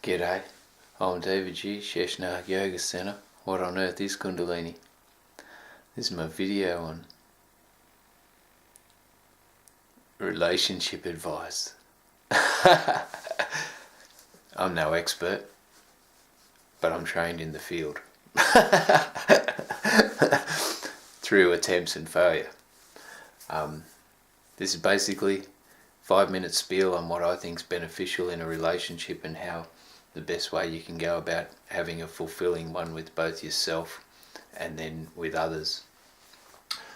G'day, omdevaji, Sheshnag Yoga Center. What on earth is Kundalini? This is my video on relationship advice. I'm no expert, but I'm trained in the field through attempts and failure. This is basically 5-minute spiel on what I think is beneficial in a relationship and how the best way you can go about having a fulfilling one with both yourself and then with others.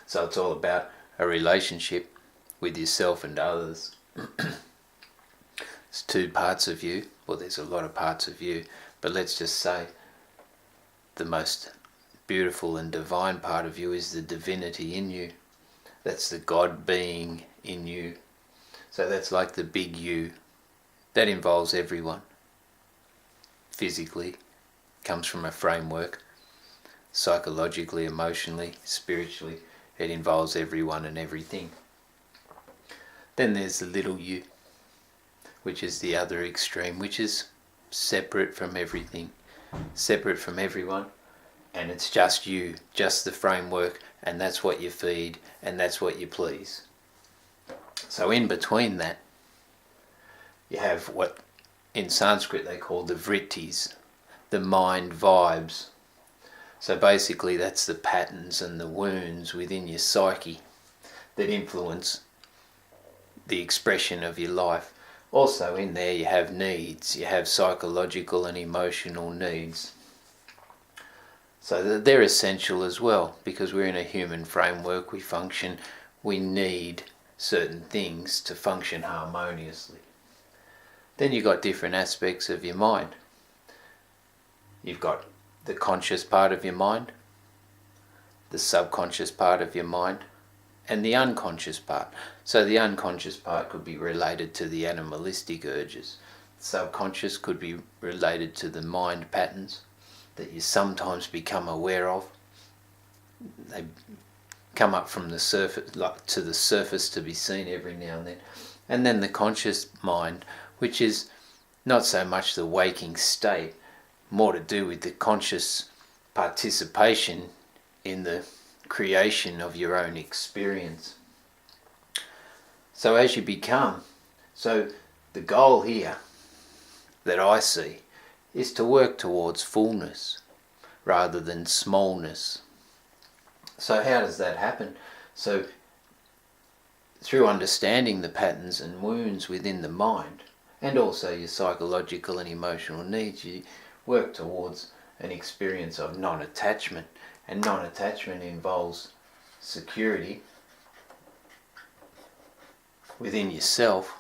So it's all about a relationship with yourself and others. It's two parts of you. Well, there's a lot of parts of you, but let's just say the most beautiful and divine part of you is the divinity in you. That's the God being in you. So that's like the big you. That involves everyone. Physically, comes from a framework. Psychologically, emotionally, spiritually, it involves everyone and everything. Then there's the little you, which is the other extreme, which is separate from everything, separate from everyone, and it's just you, just the framework, and that's what you feed, and that's what you please. So in between that, you have what in Sanskrit they call the vrittis, the mind vibes. So basically that's the patterns and the wounds within your psyche that influence the expression of your life. Also in there you have needs, you have psychological and emotional needs. So they're essential as well, because we're in a human framework, we function, we need certain things to function harmoniously. Then you've got different aspects of your mind. You've got the conscious part of your mind, the subconscious part of your mind, and the unconscious part. So the unconscious part could be related to the animalistic urges. The subconscious could be related to the mind patterns that you sometimes become aware of. They come up from the surface, like to the surface, to be seen every now and then. And then the conscious mind, which is not so much the waking state, more to do with the conscious participation in the creation of your own experience. So as you become, so the goal here that I see is to work towards fullness rather than smallness. So how does that happen? So through understanding the patterns and wounds within the mind, and also your psychological and emotional needs, you work towards an experience of non-attachment. And non-attachment involves security within yourself,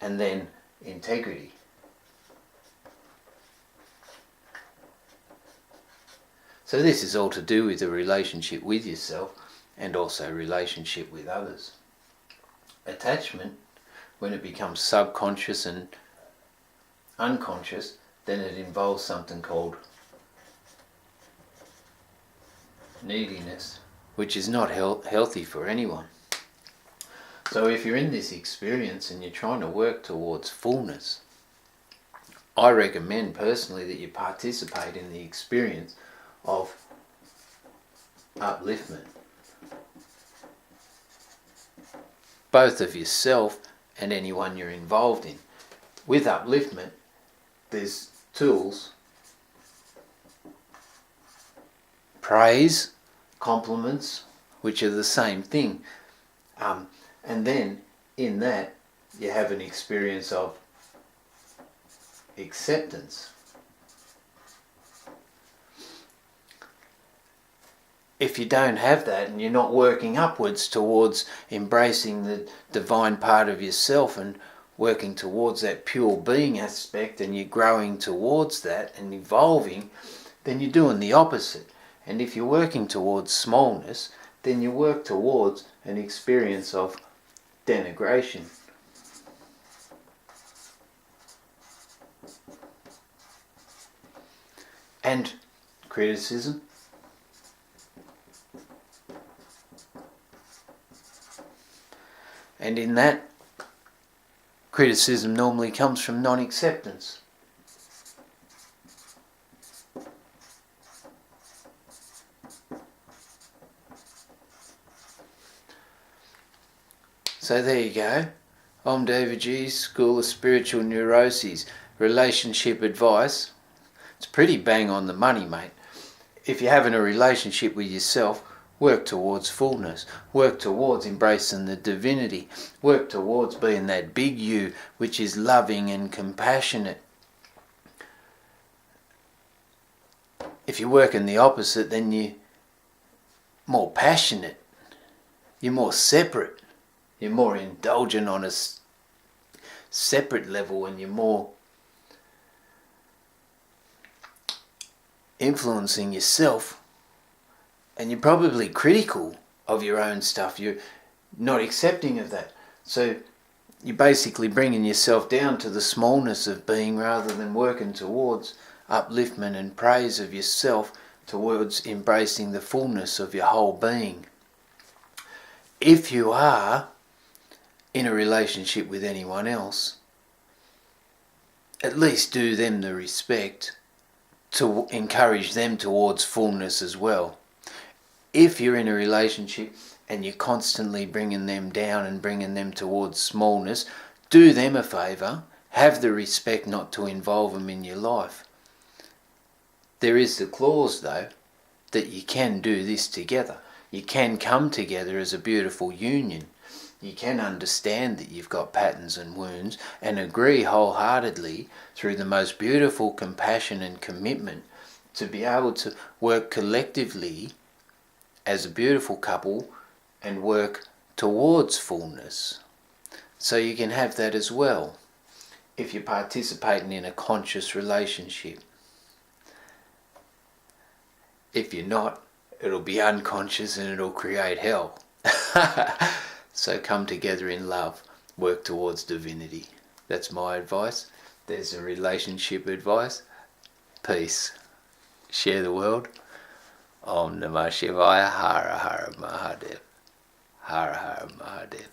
and then integrity. So this is all to do with a relationship with yourself and also relationship with others. Attachment, when it becomes subconscious and unconscious, then it involves something called neediness, which is not healthy for anyone. So if you're in this experience and you're trying to work towards fullness, I recommend personally that you participate in the experience of upliftment, both of yourself and anyone you're involved in. With upliftment, there's tools: praise, compliments, which are the same thing. And then in that you have an experience of acceptance. If you don't have that and you're not working upwards towards embracing the divine part of yourself and working towards that pure being aspect, and you're growing towards that and evolving, then you're doing the opposite. And if you're working towards smallness, then you work towards an experience of denigration. And criticism. And in that, criticism normally comes from non-acceptance. So there you go. Omdevaji, School of Spiritual Neuroses, relationship advice. It's pretty bang on the money, mate. If you're having a relationship with yourself, work towards fullness. Work towards embracing the divinity. Work towards being that big you, which is loving and compassionate. If you're working the opposite, then you're more passionate. You're more separate. You're more indulgent on a separate level, and you're more influencing yourself, and you're probably critical of your own stuff. You're not accepting of that. So you're basically bringing yourself down to the smallness of being, rather than working towards upliftment and praise of yourself, towards embracing the fullness of your whole being. If you are in a relationship with anyone else, at least do them the respect to encourage them towards fullness as well. If you're in a relationship and you're constantly bringing them down and bringing them towards smallness, do them a favour. Have the respect not to involve them in your life. There is the clause, though, that you can do this together. You can come together as a beautiful union. You can understand that you've got patterns and wounds and agree wholeheartedly through the most beautiful compassion and commitment to be able to work collectively as a beautiful couple and work towards fullness. So you can have that as well if you're participating in a conscious relationship. If you're not, it'll be unconscious and it'll create hell. So come together in love, work towards divinity. That's my advice. There's a relationship advice. Peace. Share the world. Om Namah Shivaya. Hara Hara Mahadev. Hara Hara Mahadev.